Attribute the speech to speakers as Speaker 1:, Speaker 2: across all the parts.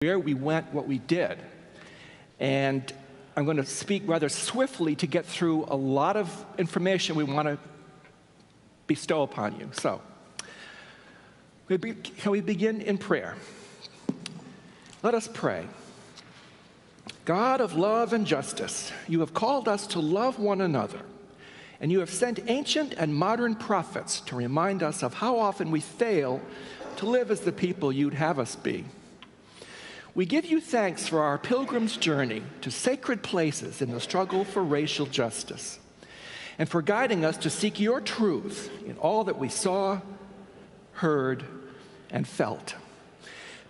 Speaker 1: where we went, what we did. And I'm going to speak rather swiftly to get through a lot of information we want to bestow upon you. So, can we begin in prayer? Let us pray. God of love and justice, you have called us to love one another, and you have sent ancient and modern prophets to remind us of how often we fail to live as the people you'd have us be. We give you thanks for our pilgrim's journey to sacred places in the struggle for racial justice, and for guiding us to seek your truth in all that we saw, heard, and felt.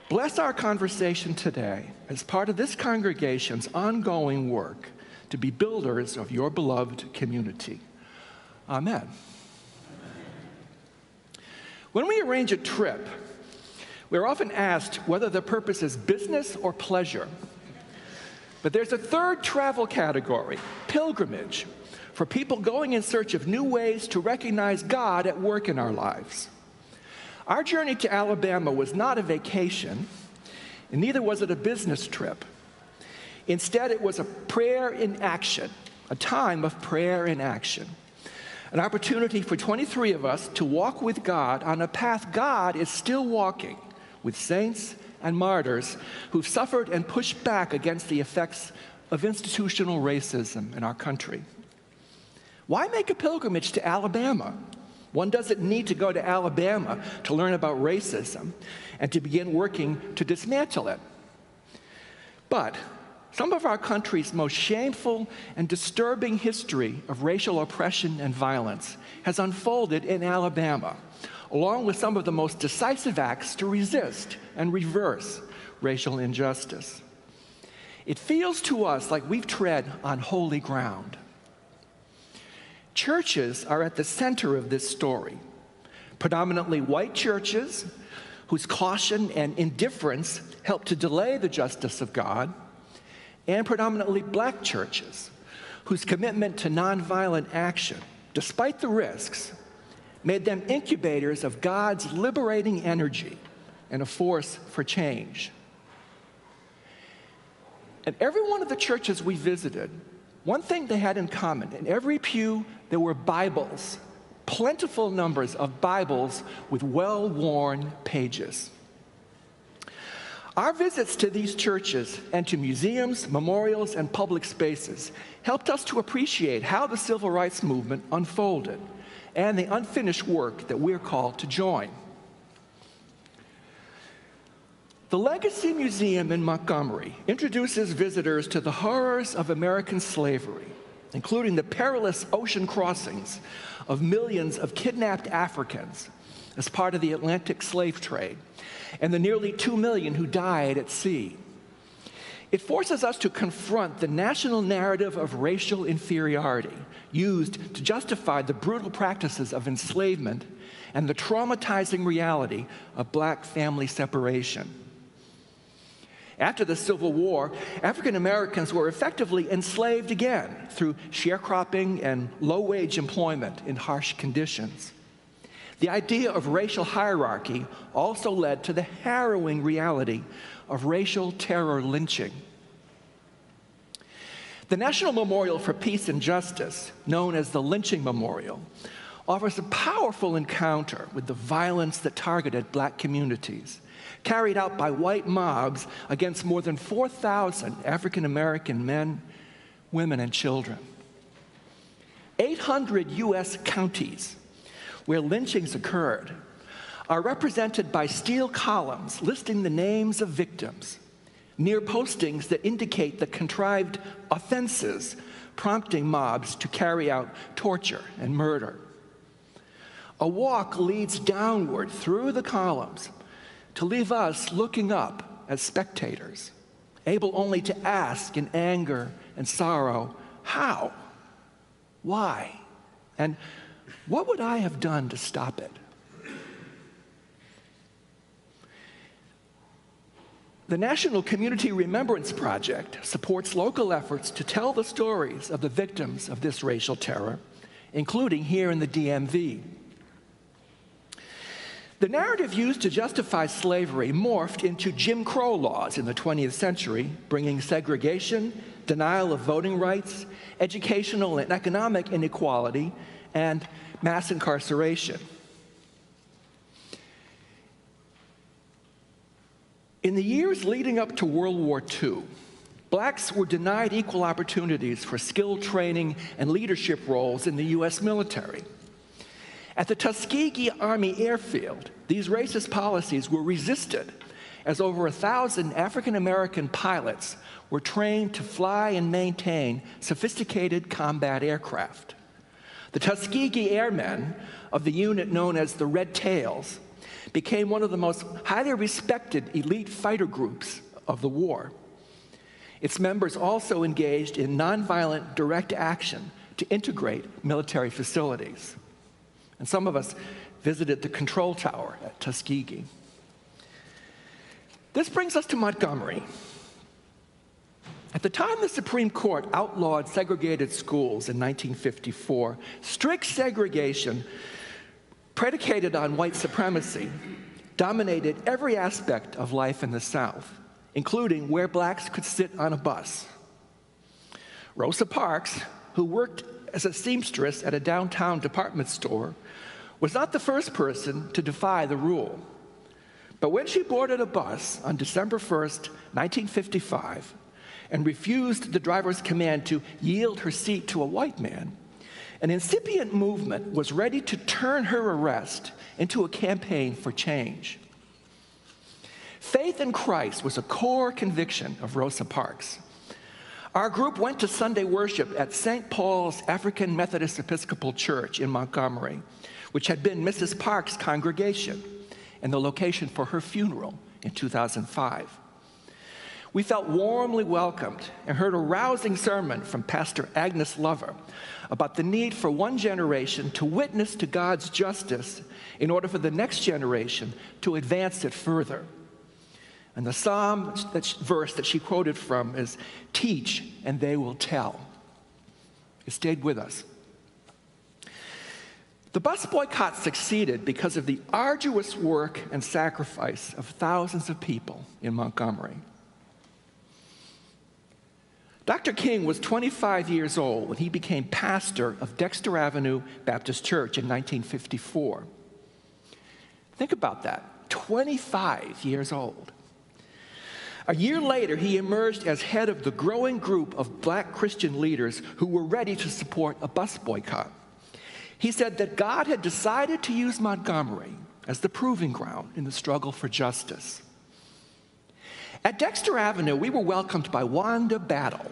Speaker 1: Bless our conversation today as part of this congregation's ongoing work to be builders of your beloved community. Amen. When we arrange a trip, we're often asked whether the purpose is business or pleasure. But there's a third travel category, pilgrimage, for people going in search of new ways to recognize God at work in our lives. Our journey to Alabama was not a vacation, and neither was it a business trip. Instead, it was a prayer in action, a time of prayer in action. An opportunity for 23 of us to walk with God on a path God is still walking with saints and martyrs who've suffered and pushed back against the effects of institutional racism in our country. Why make a pilgrimage to Alabama? One doesn't need to go to Alabama to learn about racism and to begin working to dismantle it. But some of our country's most shameful and disturbing history of racial oppression and violence has unfolded in Alabama, along with some of the most decisive acts to resist and reverse racial injustice. It feels to us like we've tread on holy ground. Churches are at the center of this story. Predominantly white churches whose caution and indifference help to delay the justice of God, and predominantly black churches whose commitment to nonviolent action, despite the risks, made them incubators of God's liberating energy and a force for change. And every one of the churches we visited, one thing they had in common: in every pew there were Bibles, plentiful numbers of Bibles with well-worn pages. Our visits to these churches and to museums, memorials, and public spaces helped us to appreciate how the civil rights movement unfolded and the unfinished work that we're called to join. The Legacy Museum in Montgomery introduces visitors to the horrors of American slavery, including the perilous ocean crossings of millions of kidnapped Africans as part of the Atlantic slave trade, and the nearly 2 million who died at sea. It forces us to confront the national narrative of racial inferiority used to justify the brutal practices of enslavement and the traumatizing reality of black family separation. After the Civil War, African Americans were effectively enslaved again through sharecropping and low-wage employment in harsh conditions. The idea of racial hierarchy also led to the harrowing reality of racial terror lynching. The National Memorial for Peace and Justice, known as the Lynching Memorial, offers a powerful encounter with the violence that targeted black communities, carried out by white mobs against more than 4,000 African American men, women, and children. 800 U.S. counties where lynchings occurred are represented by steel columns listing the names of victims, near postings that indicate the contrived offenses prompting mobs to carry out torture and murder. A walk leads downward through the columns to leave us looking up as spectators, able only to ask in anger and sorrow, how? Why? And what would I have done to stop it? The National Community Remembrance Project supports local efforts to tell the stories of the victims of this racial terror, including here in the DMV. The narrative used to justify slavery morphed into Jim Crow laws in the 20th century, bringing segregation, denial of voting rights, educational and economic inequality, and mass incarceration. In the years leading up to World War II, blacks were denied equal opportunities for skill training and leadership roles in the U.S. military. At the Tuskegee Army Airfield, these racist policies were resisted as over 1,000 African-American pilots were trained to fly and maintain sophisticated combat aircraft. The Tuskegee Airmen of the unit known as the Red Tails became one of the most highly respected elite fighter groups of the war. Its members also engaged in nonviolent direct action to integrate military facilities. And some of us visited the control tower at Tuskegee. This brings us to Montgomery. At the time the Supreme Court outlawed segregated schools in 1954, strict segregation predicated on white supremacy dominated every aspect of life in the South, including where blacks could sit on a bus. Rosa Parks, who worked as a seamstress at a downtown department store, was not the first person to defy the rule. But when she boarded a bus on December 1st, 1955, and refused the driver's command to yield her seat to a white man, an incipient movement was ready to turn her arrest into a campaign for change. Faith in Christ was a core conviction of Rosa Parks. Our group went to Sunday worship at St. Paul's African Methodist Episcopal Church in Montgomery, which had been Mrs. Parks' congregation and the location for her funeral in 2005. We felt warmly welcomed and heard a rousing sermon from Pastor Agnes Lover about the need for one generation to witness to God's justice in order for the next generation to advance it further. And the psalm verse that she quoted from is, "Teach and they will tell." It stayed with us. The bus boycott succeeded because of the arduous work and sacrifice of thousands of people in Montgomery. Dr. King was 25 years old when he became pastor of Dexter Avenue Baptist Church in 1954. Think about that, 25 years old. A year later, he emerged as head of the growing group of black Christian leaders who were ready to support a bus boycott. He said that God had decided to use Montgomery as the proving ground in the struggle for justice. At Dexter Avenue, we were welcomed by Wanda Battle,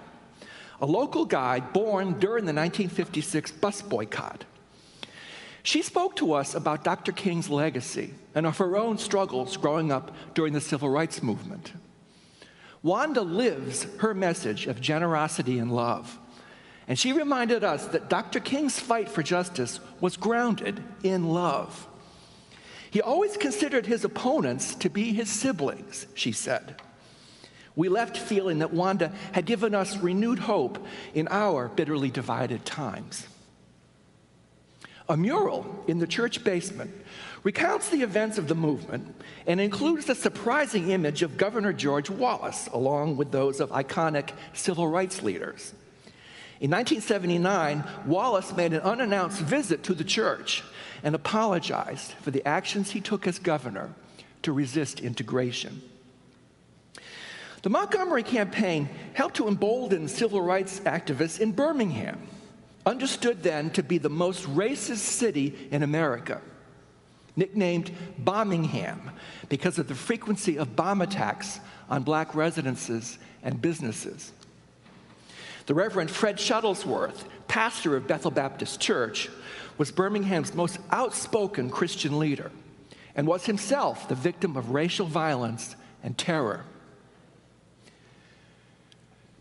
Speaker 1: a local guide born during the 1956 bus boycott. She spoke to us about Dr. King's legacy and of her own struggles growing up during the Civil Rights Movement. Wanda lives her message of generosity and love, and she reminded us that Dr. King's fight for justice was grounded in love. He always considered his opponents to be his siblings, she said. We left feeling that Wanda had given us renewed hope in our bitterly divided times. A mural in the church basement recounts the events of the movement and includes the surprising image of Governor George Wallace, along with those of iconic civil rights leaders. In 1979, Wallace made an unannounced visit to the church and apologized for the actions he took as governor to resist integration. The Montgomery campaign helped to embolden civil rights activists in Birmingham, understood then to be the most racist city in America, nicknamed Bombingham because of the frequency of bomb attacks on black residences and businesses. The Reverend Fred Shuttlesworth, pastor of Bethel Baptist Church, was Birmingham's most outspoken Christian leader and was himself the victim of racial violence and terror.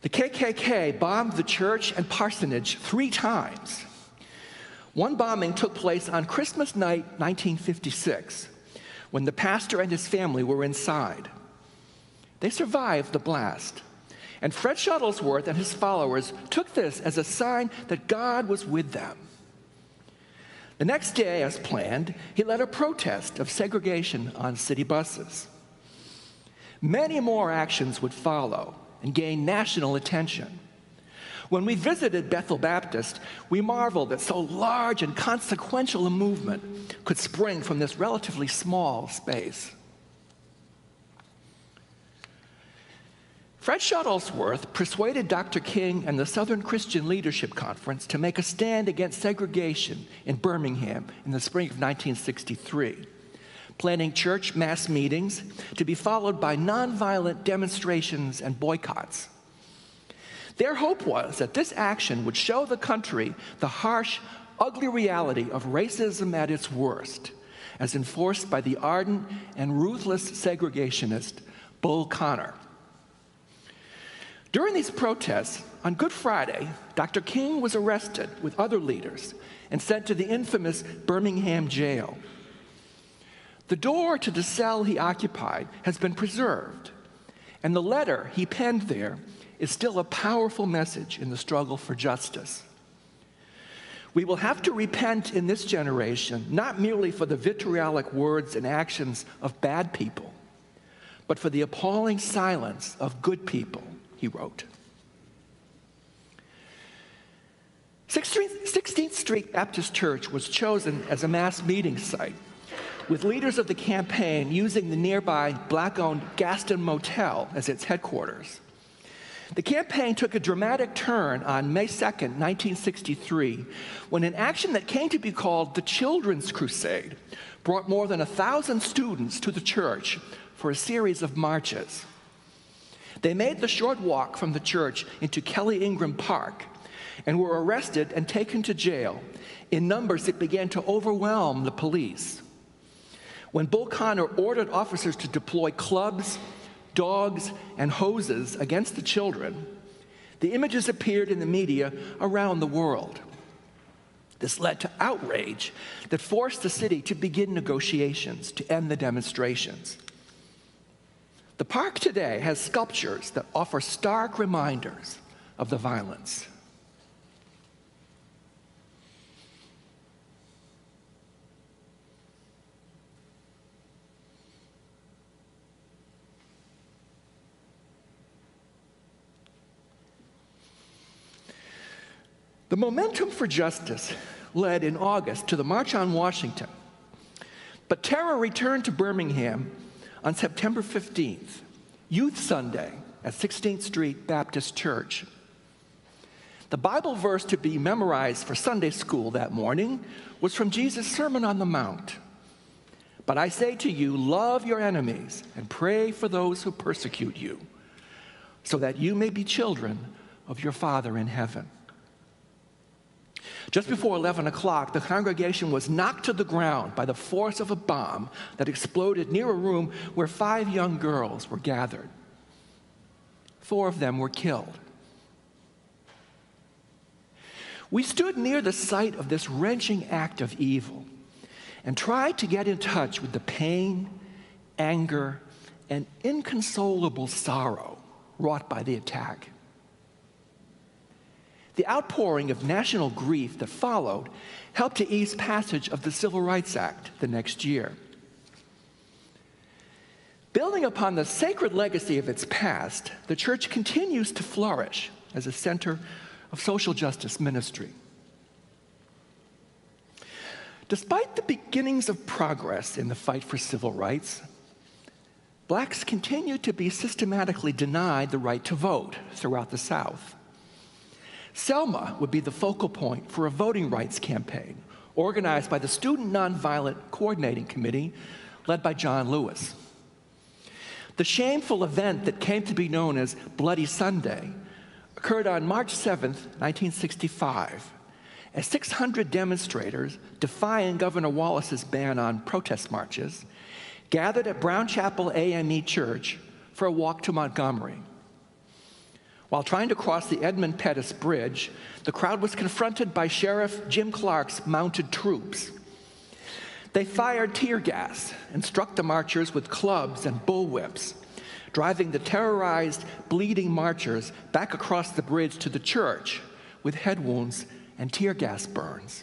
Speaker 1: The KKK bombed the church and parsonage 3 times. One bombing took place on Christmas night, 1956, when the pastor and his family were inside. They survived the blast, and Fred Shuttlesworth and his followers took this as a sign that God was with them. The next day, as planned, he led a protest of segregation on city buses. Many more actions would follow and gain national attention. When we visited Bethel Baptist, we marveled that so large and consequential a movement could spring from this relatively small space. Fred Shuttlesworth persuaded Dr. King and the Southern Christian Leadership Conference to make a stand against segregation in Birmingham in the spring of 1963, planning church mass meetings to be followed by nonviolent demonstrations and boycotts. Their hope was that this action would show the country the harsh, ugly reality of racism at its worst, as enforced by the ardent and ruthless segregationist Bull Connor. During these protests, on Good Friday, Dr. King was arrested with other leaders and sent to the infamous Birmingham jail. The door to the cell he occupied has been preserved, and the letter he penned there is still a powerful message in the struggle for justice. We will have to repent in this generation, not merely for the vitriolic words and actions of bad people, but for the appalling silence of good people, he wrote. 16th Street Baptist Church was chosen as a mass meeting site, with leaders of the campaign using the nearby Black-owned Gaston Motel as its headquarters. The campaign took a dramatic turn on May 2nd, 1963, when an action that came to be called the Children's Crusade brought more than 1,000 students to the church for a series of marches. They made the short walk from the church into Kelly Ingram Park and were arrested and taken to jail in numbers that began to overwhelm the police. When Bull Connor ordered officers to deploy clubs, dogs, and hoses against the children, the images appeared in the media around the world. This led to outrage that forced the city to begin negotiations to end the demonstrations. The park today has sculptures that offer stark reminders of the violence. The momentum for justice led in August to the March on Washington, but terror returned to Birmingham on September 15th, Youth Sunday at 16th Street Baptist Church. The Bible verse to be memorized for Sunday school that morning was from Jesus' Sermon on the Mount. But I say to you, love your enemies and pray for those who persecute you, so that you may be children of your Father in heaven. Just before 11 o'clock, the congregation was knocked to the ground by the force of a bomb that exploded near a room where 5 young girls were gathered. 4 of them were killed. We stood near the site of this wrenching act of evil and tried to get in touch with the pain, anger, and inconsolable sorrow wrought by the attack. The outpouring of national grief that followed helped to ease passage of the Civil Rights Act the next year. Building upon the sacred legacy of its past, the church continues to flourish as a center of social justice ministry. Despite the beginnings of progress in the fight for civil rights, blacks continue to be systematically denied the right to vote throughout the South. Selma would be the focal point for a voting rights campaign organized by the Student Nonviolent Coordinating Committee led by John Lewis. The shameful event that came to be known as Bloody Sunday occurred on March 7th, 1965, as 600 demonstrators defying Governor Wallace's ban on protest marches gathered at Brown Chapel AME Church for a walk to Montgomery. While trying to cross the Edmund Pettus Bridge, the crowd was confronted by Sheriff Jim Clark's mounted troops. They fired tear gas and struck the marchers with clubs and bullwhips, driving the terrorized, bleeding marchers back across the bridge to the church with head wounds and tear gas burns.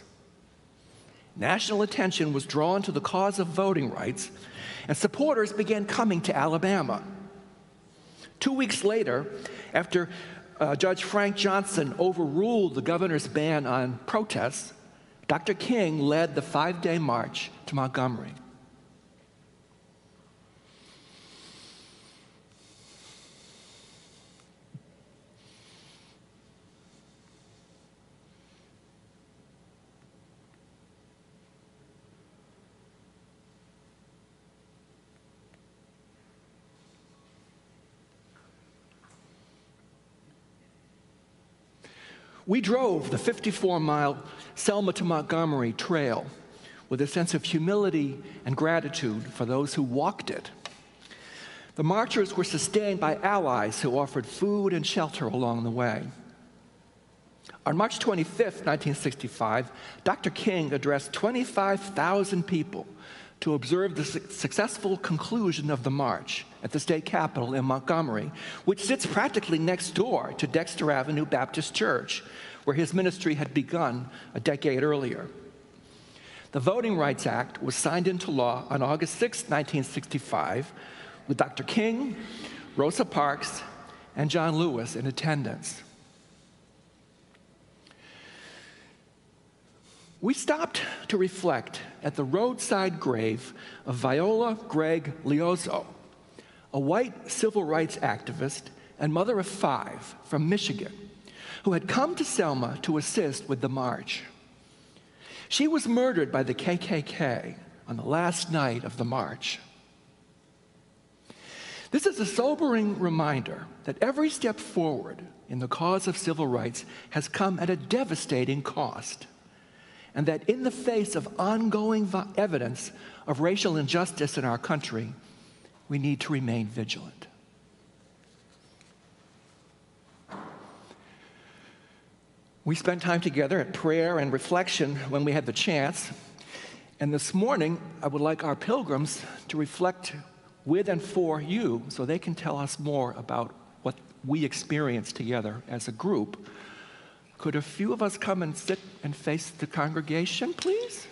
Speaker 1: national attention was drawn to the cause of voting rights, and supporters began coming to Alabama. 2 weeks later, after Judge Frank Johnson overruled the governor's ban on protests, Dr. King led the 5-day march to Montgomery. We drove the 54-mile Selma to Montgomery trail with a sense of humility and gratitude for those who walked it. The marchers were sustained by allies who offered food and shelter along the way. On March 25th, 1965, Dr. King addressed 25,000 people to observe the successful conclusion of the march at the state capitol in Montgomery, which sits practically next door to Dexter Avenue Baptist Church, where his ministry had begun a decade earlier. The Voting Rights Act was signed into law on August 6, 1965, with Dr. King, Rosa Parks, and John Lewis in attendance. We stopped to reflect at the roadside grave of Viola Gregg Liozzo, a white civil rights activist and mother of 5 from Michigan, who had come to Selma to assist with the march. She was murdered by the KKK on the last night of the march. This is a sobering reminder that every step forward in the cause of civil rights has come at a devastating cost, and that in the face of ongoing evidence of racial injustice in our country, we need to remain vigilant. We spent time together at prayer and reflection when we had the chance, and this morning I would like our pilgrims to reflect with and for you so they can tell us more about what we experienced together as a group. Could a few of us come and sit and face the congregation, please?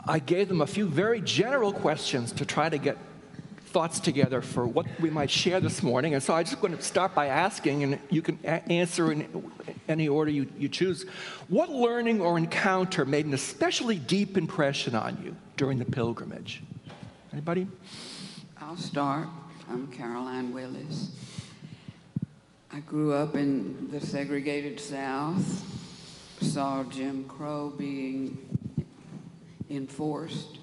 Speaker 1: I gave them a few very general questions to try to get thoughts together for what we might share this morning. And so I'm just going to start by asking, and you can answer in any order you choose. What learning or encounter made an especially deep impression on you during the pilgrimage? Anybody?
Speaker 2: I'll start. I'm Caroline Willis. I grew up in the segregated South, saw Jim Crow being enforced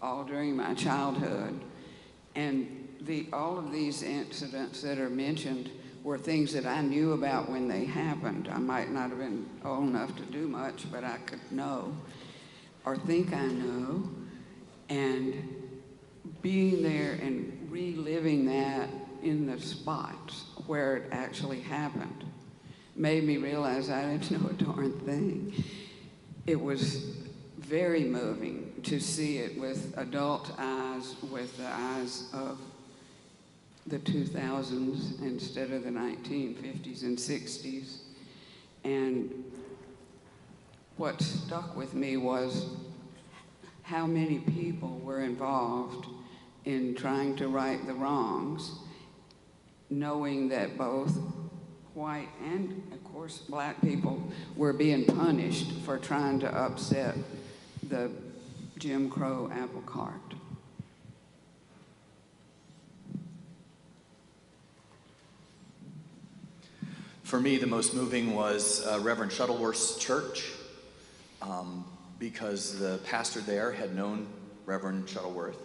Speaker 2: all during my childhood. And all of these incidents that are mentioned were things that I knew about when they happened. I might not have been old enough to do much, but I could know or think I know. And being there and reliving that in the spots where it actually happened made me realize I didn't know a darn thing. It was very moving to see it with adult eyes, with the eyes of the 2000s instead of the 1950s and 60s. And what stuck with me was how many people were involved in trying to right the wrongs, knowing that both white and, of course, black people were being punished for trying to upset the Jim Crow apple cart.
Speaker 3: For me, the most moving was Reverend Shuttleworth's church, because the pastor there had known Reverend Shuttleworth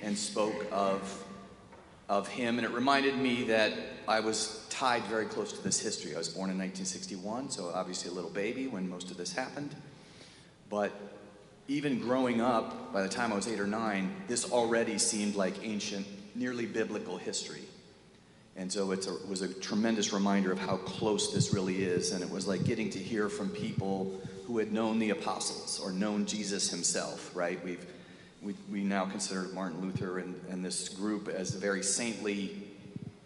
Speaker 3: and spoke of him, and it reminded me that I was tied very close to this history. I was born in 1961, so obviously a little baby when most of this happened. But even growing up, by the time I was 8 or 9, this already seemed like ancient, nearly biblical history. And so it was a tremendous reminder of how close this really is. And it was like getting to hear from people who had known the apostles or known Jesus himself, right? we now consider Martin Luther and this group as a very saintly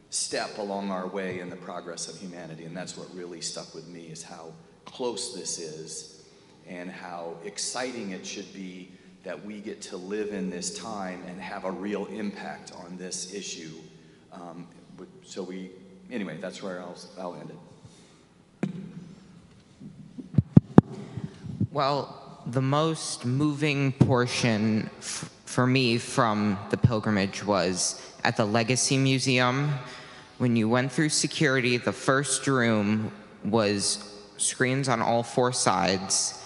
Speaker 3: step along our way in the progress of humanity. And that's what really stuck with me, is how close this is and how exciting it should be that we get to live in this time and have a real impact on this issue. Anyway, that's where I'll end it.
Speaker 4: Well, the most moving portion for me from the pilgrimage was at the Legacy Museum. When you went through security, the first room was screens on all four sides,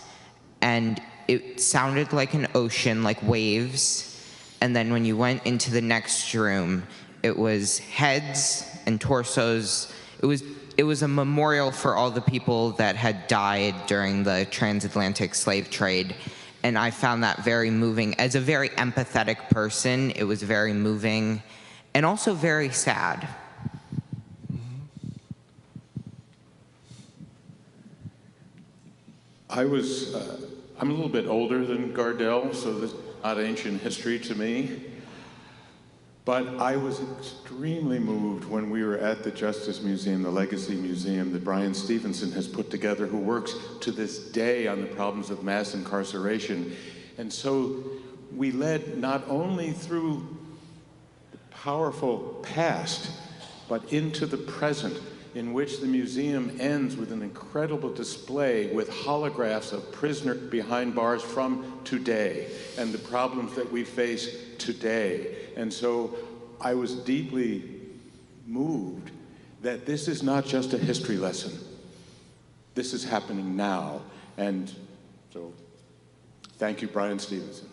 Speaker 4: and it sounded like an ocean, like waves. And then when you went into the next room, it was heads and torsos. It was a memorial for all the people that had died during the transatlantic slave trade. And I found that very moving. As a very empathetic person, it was very moving and also very sad.
Speaker 5: I'm a little bit older than Gardell, so this is not ancient history to me. But I was extremely moved when we were at the Justice Museum, the Legacy Museum that Brian Stevenson has put together, who works to this day on the problems of mass incarceration. And so we led not only through the powerful past, but into the present, in which the museum ends with an incredible display with holographs of prisoners behind bars from today and the problems that we face today. And so I was deeply moved that this is not just a history lesson. This is happening now. And so thank you, Brian Stevenson.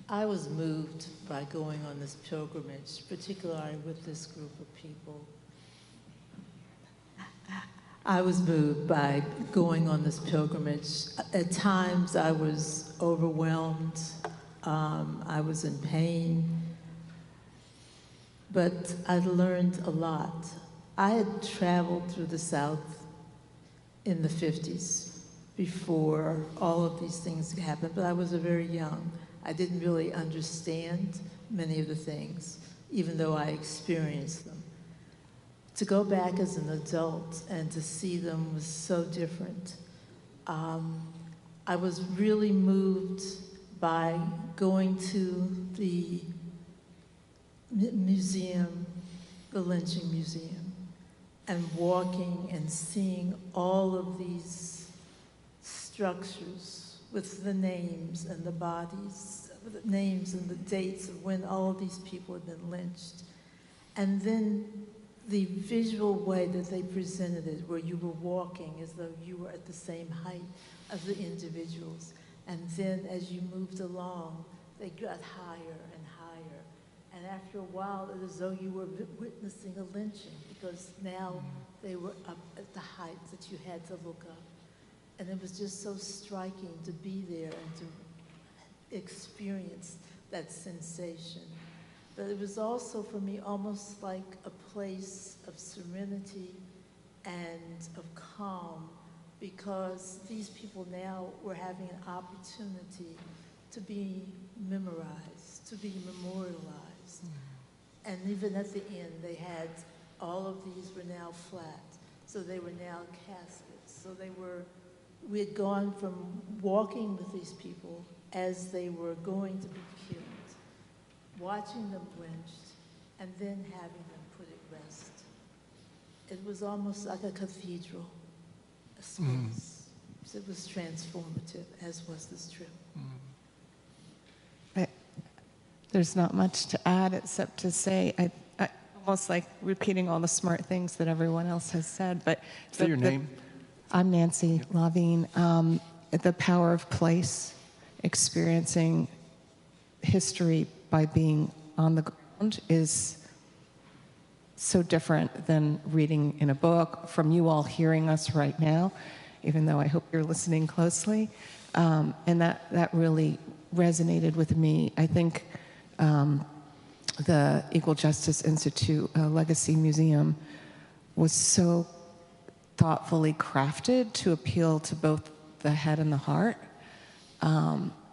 Speaker 6: I was moved by going on this pilgrimage, particularly with this group of people. I was moved by going on this pilgrimage. At times I was overwhelmed, I was in pain, but I learned a lot. I had traveled through the South in the 50s before all of these things happened, but I was very young. I didn't really understand many of the things, even though I experienced them. To go back as an adult and to see them was so different. I was really moved by going to the museum, the lynching museum, and walking and seeing all of these structures with the names and the bodies, the names and the dates of when all of these people had been lynched. And then the visual way that they presented it, where you were walking as though you were at the same height of the individuals. And then as you moved along, they got higher and higher. And after a while, it was as though you were witnessing a lynching, because now they were up at the height that you had to look up. And it was just so striking to be there and to experience that sensation. But it was also, for me, almost like a place of serenity and of calm, because these people now were having an opportunity to be memorized, to be memorialized. And even at the end, they had, all of these were now flat, so they were now caskets. So we had gone from walking with these people as they were going to be killed, watching them lynched, and then having them put at rest. It was almost like a cathedral, a space. So it was transformative, as was this trip.
Speaker 7: There's not much to add except to say, I almost like repeating all the smart things that everyone else has said. But
Speaker 1: say your name.
Speaker 7: I'm Nancy Lavine. The power of place, experiencing history by being on the ground is so different than reading in a book, from you all hearing us right now, even though I hope you're listening closely. And that really resonated with me. I think the Equal Justice Institute Legacy Museum was so thoughtfully crafted to appeal to both the head and the heart,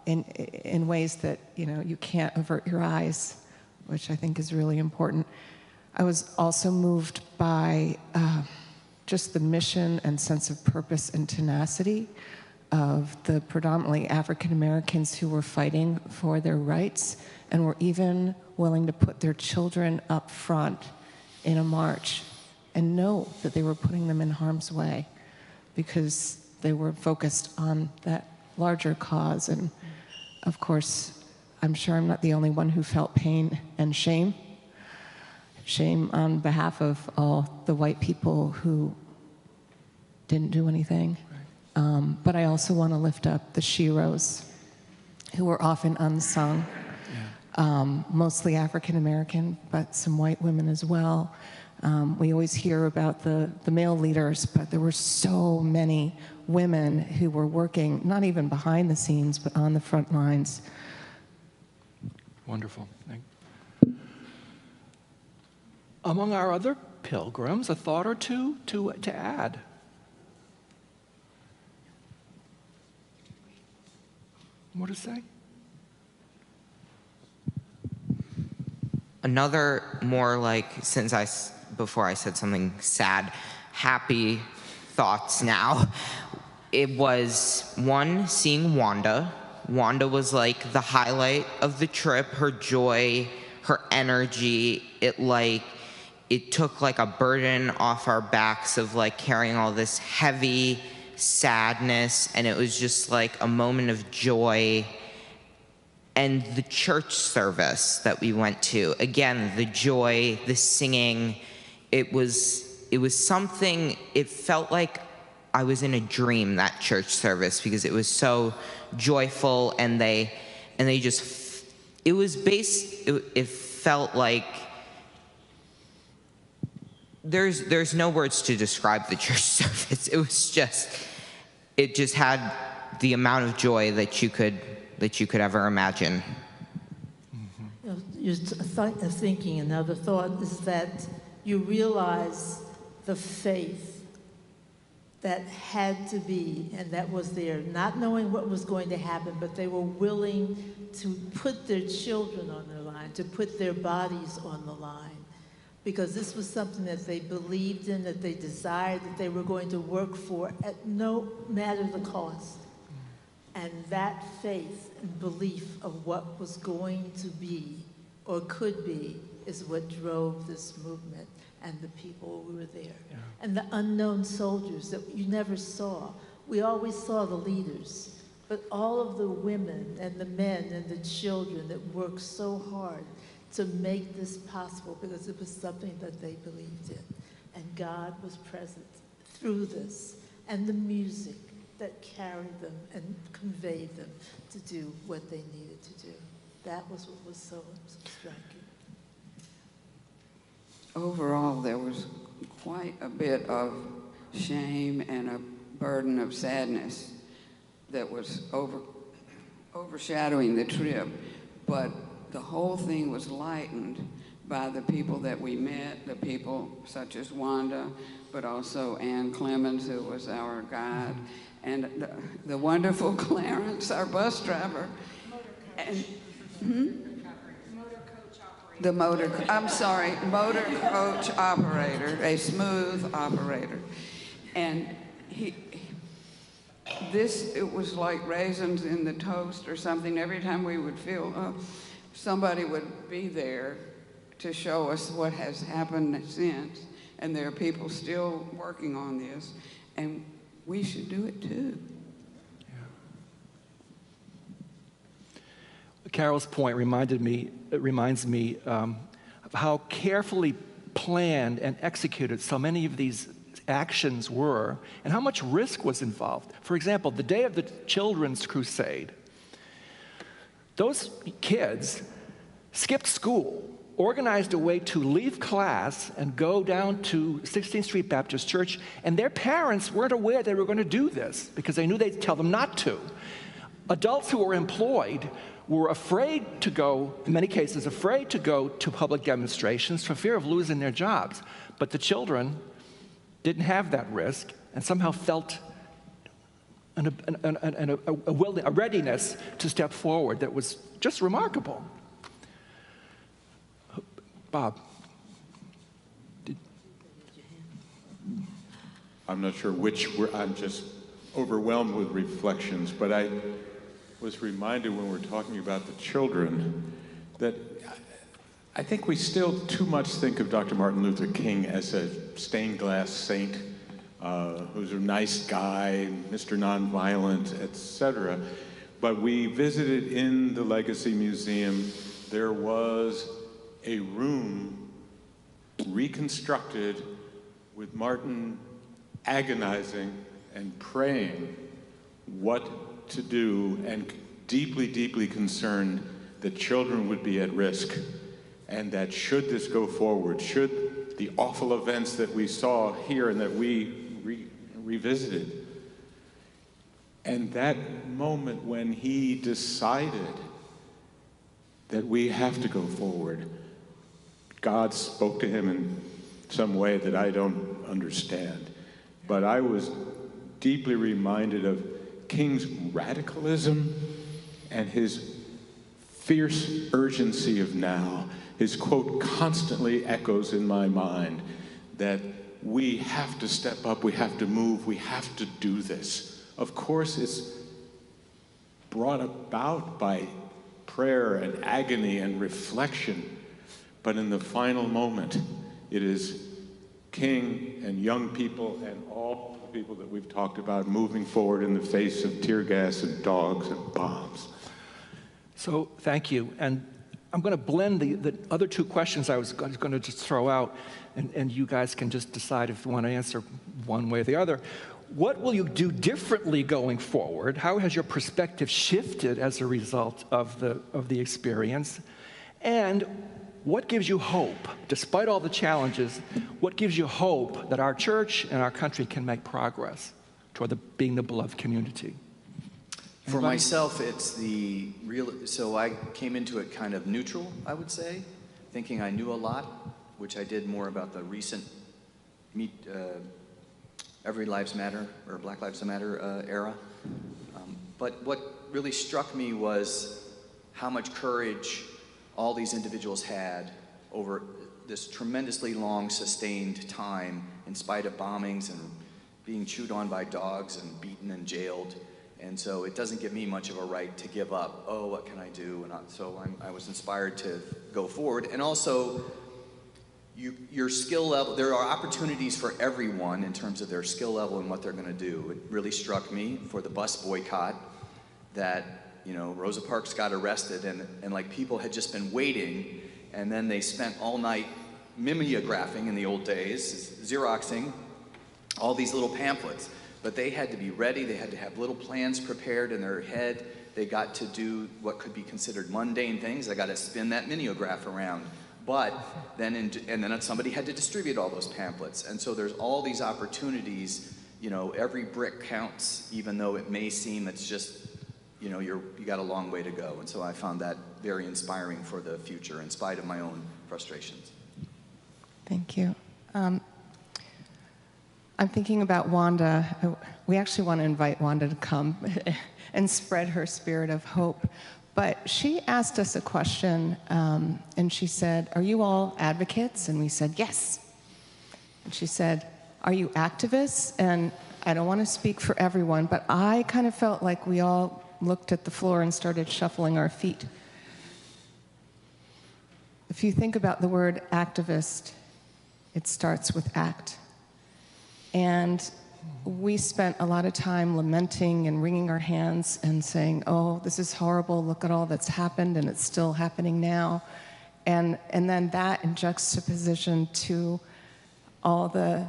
Speaker 7: in ways that, you can't avert your eyes, which I think is really important. I was also moved by just the mission and sense of purpose and tenacity of the predominantly African Americans who were fighting for their rights and were even willing to put their children up front in a march and know that they were putting them in harm's way because they were focused on that larger cause. And of course, I'm sure I'm not the only one who felt pain and shame. Shame on behalf of all the white people who didn't do anything. But I also want to lift up the sheroes who were often unsung, mostly African American, but some white women as well. We always hear about the male leaders, but there were so many women who were working, not even behind the scenes, but on the front lines.
Speaker 1: Wonderful. Among our other pilgrims, a thought or two to add. More to say?
Speaker 4: Another more like, before I said something sad, happy thoughts now. It was, one, seeing Wanda. Wanda was like the highlight of the trip. Her joy, her energy, it took like a burden off our backs of like carrying all this heavy sadness, and it was just like a moment of joy. And the church service that we went to, again, the joy, the singing, it was something. It felt like I was in a dream, that church service, because it was so joyful, and it felt like there's no words to describe the church service. It just had the amount of joy that you could ever imagine.
Speaker 6: You're thinking another thought is that you realize the faith that had to be, and that was there, not knowing what was going to happen, but they were willing to put their children on the line, to put their bodies on the line, because this was something that they believed in, that they desired, that they were going to work for at no matter the cost. And that faith and belief of what was going to be or could be is what drove this movement and the people who were there. Yeah. And the unknown soldiers that you never saw. We always saw the leaders, but all of the women and the men and the children that worked so hard to make this possible, because it was something that they believed in. And God was present through this, and the music that carried them and conveyed them to do what they needed to do. That was what was so striking.
Speaker 2: Overall, there was quite a bit of shame and a burden of sadness that was overshadowing the trip, but the whole thing was lightened by the people that we met, the people such as Wanda, but also Ann Clemens, who was our guide, and the wonderful Clarence, our bus driver. Motor coach operator, a smooth operator. And it was like raisins in the toast or something. Every time we would feel, somebody would be there to show us what has happened since. And there are people still working on this. And we should do it too.
Speaker 1: Carol's point reminds me of how carefully planned and executed so many of these actions were, and how much risk was involved. For example, the day of the Children's Crusade, those kids skipped school, organized a way to leave class and go down to 16th Street Baptist Church, and their parents weren't aware they were going to do this because they knew they'd tell them not to. Adults who were employed were afraid to go, in many cases, afraid to go to public demonstrations for fear of losing their jobs. But the children didn't have that risk and somehow felt a readiness to step forward that was just remarkable. Bob.
Speaker 5: I'm not sure which, I'm just overwhelmed with reflections, but I was reminded when we're talking about the children that I think we still too much think of Dr. Martin Luther King as a stained glass saint who's a nice guy, Mr. Nonviolent, etc. But we visited in the Legacy Museum. There was a room reconstructed with Martin agonizing and praying what to do, and deeply, deeply concerned that children would be at risk, and that should this go forward, should the awful events that we saw here and that we revisited, and that moment when he decided that we have to go forward, God spoke to him in some way that I don't understand. But I was deeply reminded of King's radicalism and his fierce urgency of now. His quote constantly echoes in my mind that we have to step up, we have to move, we have to do this. Of course, it's brought about by prayer and agony and reflection, but in the final moment, it is King and young people and all the people that we've talked about moving forward in the face of tear gas and dogs and bombs.
Speaker 1: So thank you. And I'm going to blend the other two questions I was going to just throw out, and you guys can just decide if you want to answer one way or the other. What will you do differently going forward? How has your perspective shifted as a result of the experience? And what gives you hope, despite all the challenges, what gives you hope that our church and our country can make progress toward being the beloved community?
Speaker 3: For myself, it's the real, so I came into it kind of neutral, I would say, thinking I knew a lot, which I did more about the recent Every Lives Matter or Black Lives Matter era. But what really struck me was how much courage all these individuals had over this tremendously long, sustained time, in spite of bombings and being chewed on by dogs and beaten and jailed. And so it doesn't give me much of a right to give up. Oh, what can I do? And so I was inspired to go forward. And also, your skill level, there are opportunities for everyone in terms of their skill level and what they're going to do. It really struck me for the bus boycott that, you know, Rosa Parks got arrested and like people had just been waiting, and then they spent all night mimeographing in the old days, Xeroxing all these little pamphlets. But they had to be ready, they had to have little plans prepared in their head. They got to do what could be considered mundane things. They got to spin that mimeograph around. But then, then somebody had to distribute all those pamphlets. And so there's all these opportunities, you know, every brick counts, even though it may seem it's just, you know, you got a long way to go. And so I found that very inspiring for the future, in spite of my own frustrations.
Speaker 7: Thank you. I'm thinking about Wanda. We actually want to invite Wanda to come and spread her spirit of hope. But she asked us a question, and she said, "Are you all advocates?" And we said, "Yes." And she said, "Are you activists?" And I don't want to speak for everyone, but I kind of felt like we all looked at the floor and started shuffling our feet. If you think about the word activist, it starts with act. And we spent a lot of time lamenting and wringing our hands and saying, oh, this is horrible, look at all that's happened, and it's still happening now. And then that in juxtaposition to all the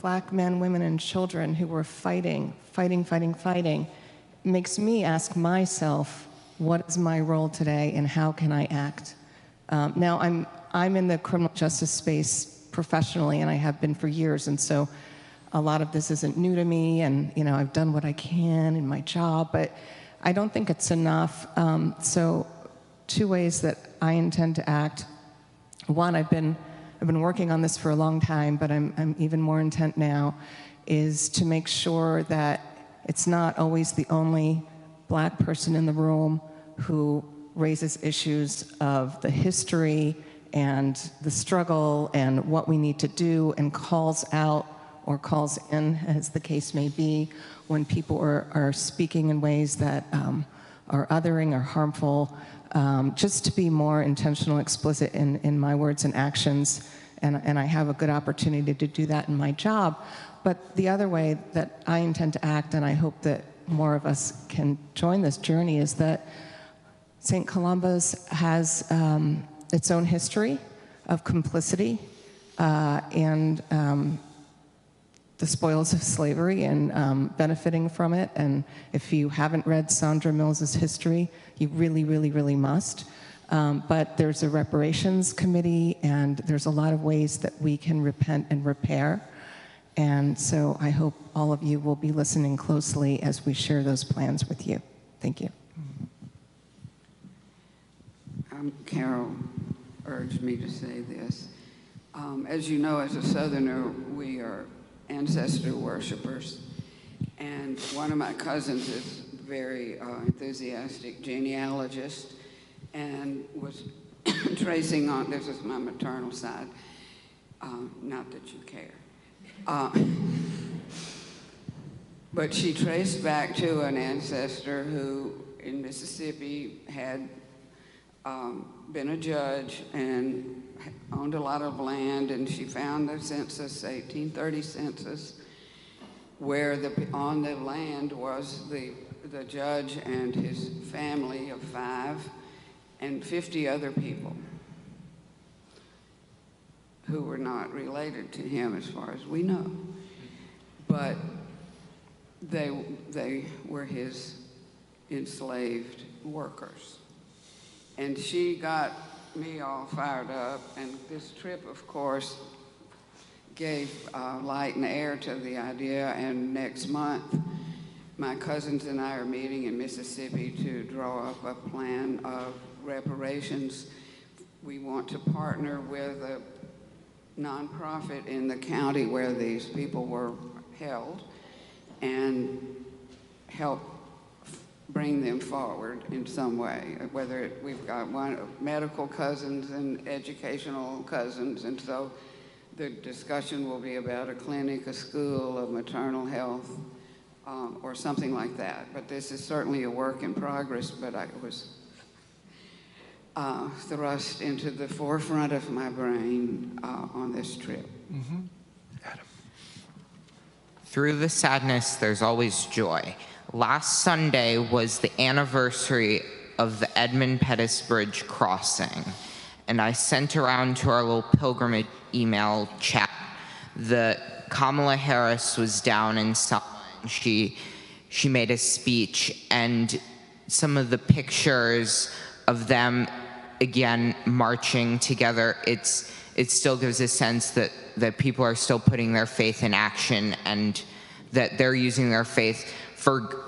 Speaker 7: Black men, women, and children who were fighting, makes me ask myself, what is my role today and how can I act? Now, I'm in the criminal justice space professionally, and I have been for years, and so a lot of this isn't new to me, and you know, I've done what I can in my job, but I don't think it's enough. So 2 ways that I intend to act. One, I've been I've been working on this for a long time, but I'm even more intent now, is to make sure that it's not always the only Black person in the room who raises issues of the history and the struggle and what we need to do, and calls out or calls in, as the case may be, when people are speaking in ways that are othering or harmful, just to be more intentional, explicit in my words and actions. And I have a good opportunity to do that in my job. But the other way that I intend to act, and I hope that more of us can join this journey, is that St. Columba's has its own history of complicity and the spoils of slavery and benefiting from it. And if you haven't read Sandra Mills's history, you really, really, really must. But there's a reparations committee, and there's a lot of ways that we can repent and repair. And so I hope all of you will be listening closely as we share those plans with you. Thank you.
Speaker 2: Carol urged me to say this. As you know, as a Southerner, we are ancestor worshipers. And one of my cousins is very enthusiastic genealogist and was tracing on, this is my maternal side, not that you care. But she traced back to an ancestor who in Mississippi had been a judge and owned a lot of land, and she found the census, 1830 census, where on the land was the judge and his family of 5 and 50 other people who were not related to him as far as we know. But they were his enslaved workers. And she got me all fired up, and this trip, of course, gave light and air to the idea, and next month, my cousins and I are meeting in Mississippi to draw up a plan of reparations. We want to partner with a nonprofit in the county where these people were held and help bring them forward in some way, whether we've got medical cousins and educational cousins, and so the discussion will be about a clinic, a school, a maternal health, or something like that. But this is certainly a work in progress, but I was thrust into the forefront of my brain on this trip.
Speaker 1: Mm-hmm. Adam.
Speaker 4: Through the sadness, there's always joy. Last Sunday was the anniversary of the Edmund Pettus Bridge crossing, and I sent around to our little pilgrimage email chat that Kamala Harris was down in Selma, and she made a speech, and some of the pictures of them again marching together, it still gives a sense that people are still putting their faith in action, and that they're using their faith for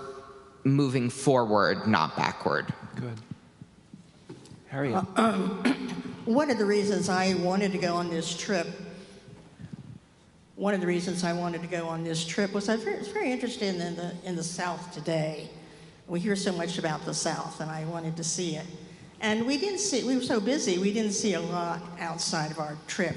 Speaker 4: moving forward, not backward.
Speaker 1: Good. Harriet.
Speaker 8: One of the reasons I wanted to go on this trip was I was very interested in the South today. We hear so much about the South, and I wanted to see it. And we were so busy, we didn't see a lot outside of our trip.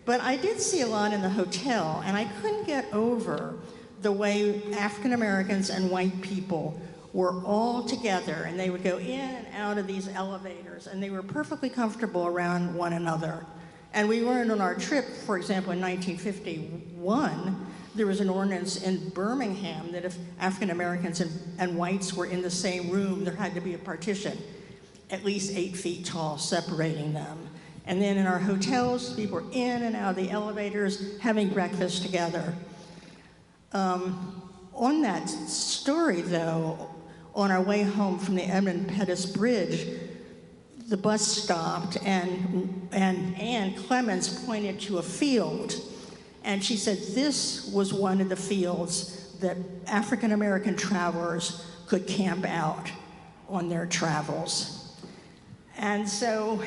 Speaker 8: But I did see a lot in the hotel, and I couldn't get over the way African Americans and white people were all together, and they would go in and out of these elevators, and they were perfectly comfortable around one another. And we learned on our trip, for example, in 1951, there was an ordinance in Birmingham that if African Americans and whites were in the same room, there had to be a partition, at least 8 feet tall, separating them. And then in our hotels, people were in and out of the elevators, having breakfast together. On that story, though, on our way home from the Edmund Pettus Bridge, the bus stopped, and Ann Clemens pointed to a field, and she said this was one of the fields that African American travelers could camp out on their travels. And so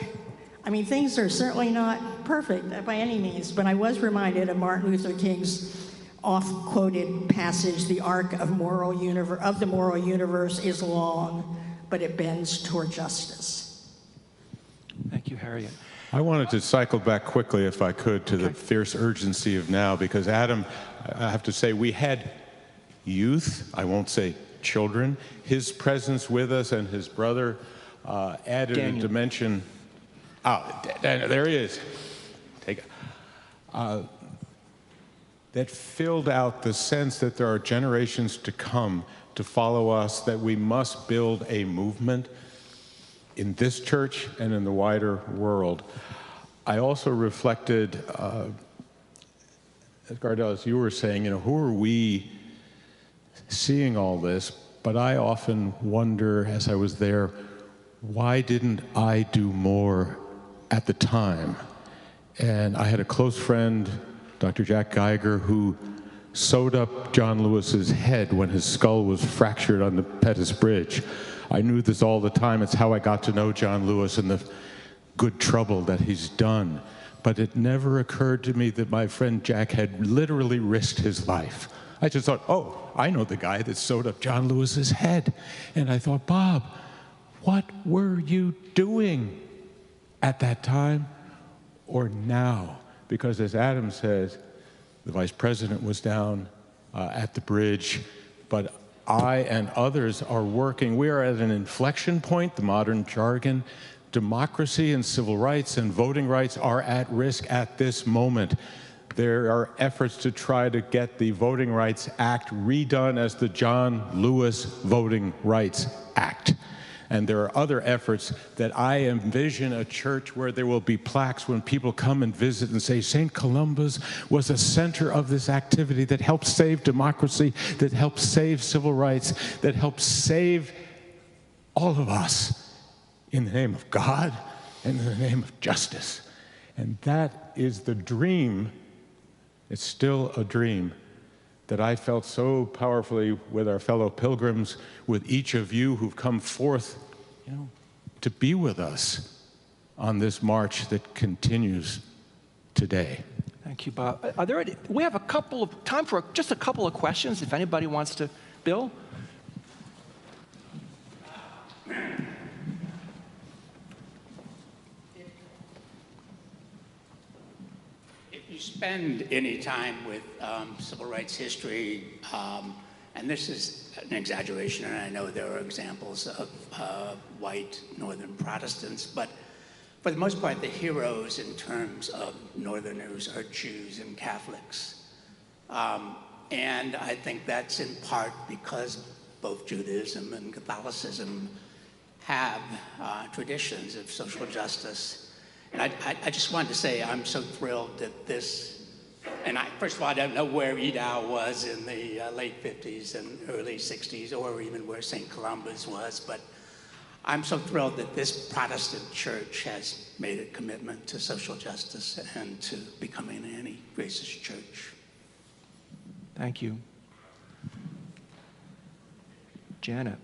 Speaker 8: I mean, things are certainly not perfect by any means, but I was reminded of Martin Luther King's oft-quoted passage, "The arc of the moral universe is long, but it bends toward justice."
Speaker 1: Thank you, Harriet.
Speaker 5: I wanted to cycle back quickly, if I could, to the fierce urgency of now, because Adam, I have to say, we had youth, I won't say children. His presence with us and his brother added a dimension. There he is. That filled out the sense that there are generations to come to follow us, that we must build a movement in this church and in the wider world. I also reflected, as Gardell, as you were saying, who are we seeing all this? But I often wonder, as I was there, why didn't I do more at the time? And I had a close friend, Dr. Jack Geiger, who sewed up John Lewis's head when his skull was fractured on the Pettus Bridge. I knew this all the time. It's how I got to know John Lewis and the good trouble that he's done. But it never occurred to me that my friend Jack had literally risked his life. I just thought, oh, I know the guy that sewed up John Lewis's head. And I thought, Bob, what were you doing at that time or now? Because as Adam says, the vice president was down at the bridge, but I and others are working. We are at an inflection point, the modern jargon. Democracy and civil rights and voting rights are at risk at this moment. There are efforts to try to get the Voting Rights Act redone as the John Lewis Voting Rights Act. And there are other efforts that I envision a church where there will be plaques when people come and visit and say, St. Columba's was a center of this activity that helped save democracy, that helped save civil rights, that helped save all of us in the name of God and in the name of justice. And that is the dream. It's still a dream that I felt so powerfully with our fellow pilgrims, with each of you who've come forth, to be with us on this march that continues today.
Speaker 1: Thank you, Bob. We have time for just a couple of questions, if anybody wants to. Bill?
Speaker 9: You spend any time with civil rights history, and this is an exaggeration, and I know there are examples of white Northern Protestants, but for the most part, the heroes in terms of Northerners are Jews and Catholics. And I think that's in part because both Judaism and Catholicism have traditions of social justice. And I just wanted to say I'm so thrilled that this, and first of all, I don't know where Edow was in the late 50s and early 60s, or even where St. Columba's was, but I'm so thrilled that this Protestant church has made a commitment to social justice and to becoming an anti-racist church.
Speaker 1: Thank you. Janet.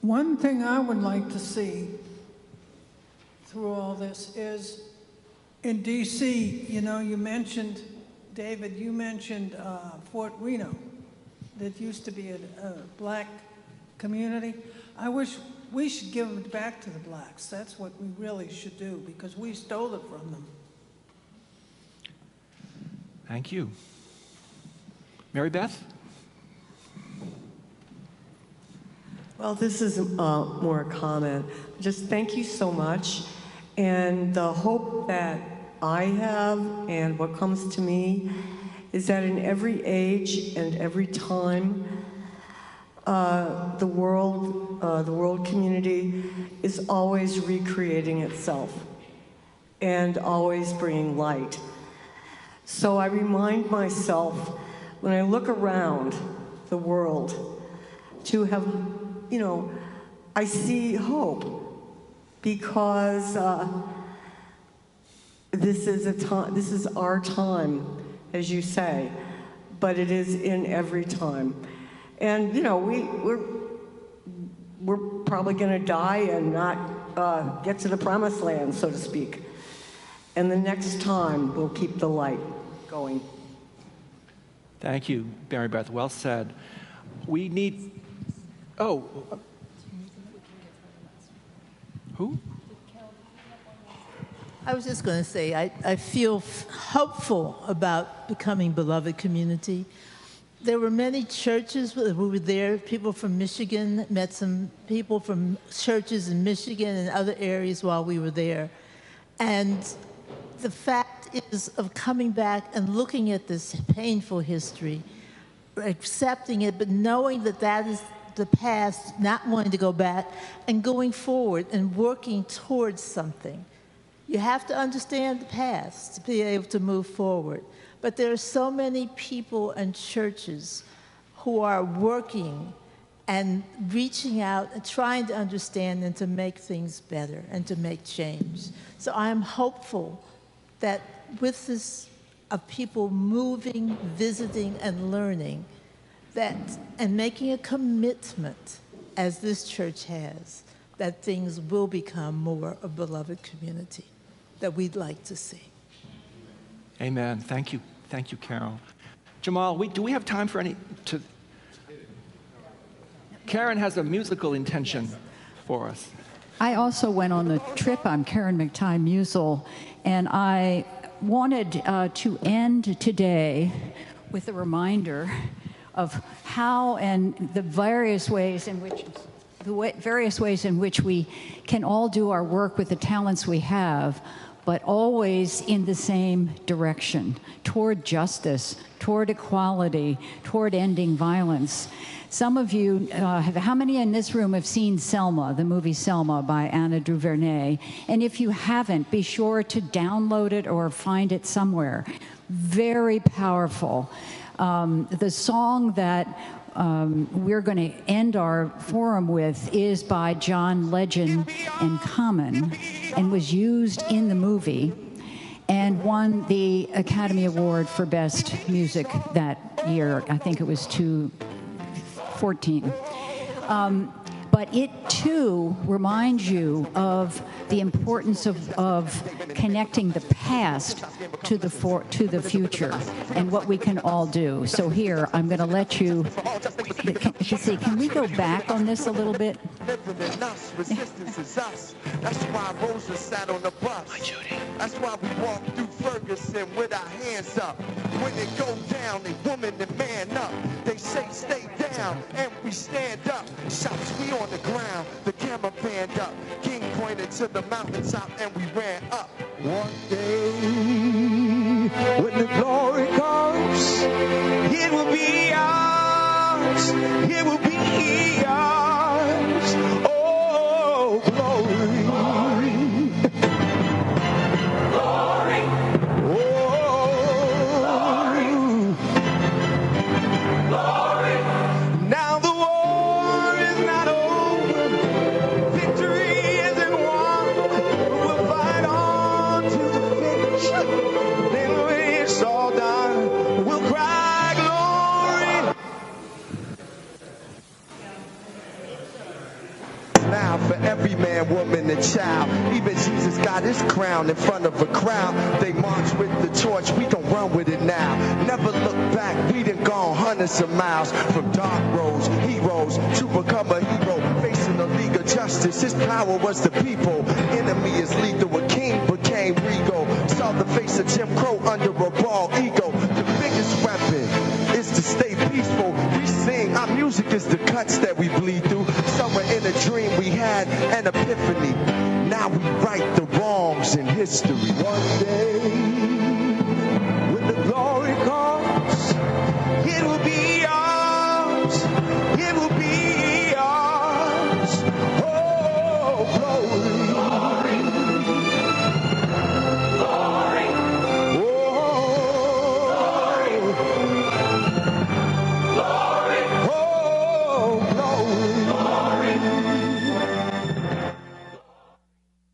Speaker 10: One thing I would like to see through all this is in D.C., you mentioned, David, you mentioned Fort Reno, that used to be a black community. I wish we should give it back to the blacks. That's what we really should do, because we stole it from them.
Speaker 1: Thank you. Mary Beth?
Speaker 11: Well, this is more a comment. Just thank you so much. And the hope that I have and what comes to me is that in every age and every time, the world community is always recreating itself and always bringing light. So I remind myself when I look around the world to have, I see hope, because this is our time, as you say, but it is in every time. And we're probably going to die and not get to the promised land, so to speak. And the next time, we'll keep the light going.
Speaker 1: Thank you, Mary Beth. Well said. We need. Oh. Who?
Speaker 6: I was just going to say, I feel hopeful about becoming beloved community. There were many churches who were there. People from Michigan, met some people from churches in Michigan and other areas while we were there. And the fact is of coming back and looking at this painful history, accepting it, but knowing that that is the past, not wanting to go back, and going forward and working towards something. You have to understand the past to be able to move forward. But there are so many people and churches who are working and reaching out and trying to understand and to make things better and to make change. So I am hopeful that with this of people moving, visiting, and learning, that and making a commitment, as this church has, that things will become more a beloved community that we'd like to see.
Speaker 1: Amen. Thank you. Thank you, Carol. Jamal, do we have time for Karen has a musical intention for us.
Speaker 12: I also went on the trip. I'm Karen McTighe Musel, and I wanted to end today with a reminder of how and the various ways in which we can all do our work with the talents we have, but always in the same direction, toward justice, toward equality, toward ending violence. Some of you, how many in this room have seen Selma, the movie Selma by Anna Duvernay? And if you haven't, be sure to download it or find it somewhere. Very powerful. The song that we're going to end our forum with is by John Legend and Common, and was used in the movie and won the Academy Award for Best Music that year. I think it was 2014. But it too reminds you of the importance of connecting the past to the future and what we can all do. So here, I'm going to let you see. Can we go back on this a little bit?
Speaker 13: Resistance is us. That's why Rosa sat on the bus. That's why we walk through Ferguson with our hands up. When it goes down, they woman and man up. They say stay down, and we stand up. Shots we on the ground, the camera panned up. King pointed to the mountaintop, and we ran up. One day, when the glory comes, it will be ours. It will be ours. Oh, glory. Glory. Oh, glory. Now the war is not over. Victory isn't won. We'll fight on to the finish. Then when it's all done, we'll cry glory. Now for every man, woman, and child. Even Jesus got his crown in front of a crowd. They march with the torch, we gon' run with it now. Never look back, we done gone hundreds of miles. From dark roads, heroes, to become a hero. Facing the League of Justice, his power was the people. Enemy is lethal, a king became regal. Saw the face of Jim Crow under a bald ego. The biggest weapon is to stay peaceful. We sing, our music is the cuts that we bleed through. Somewhere in a dream we had an epiphany. Now we right the wrongs in history. One day, when the glory comes, it will be ours. It will be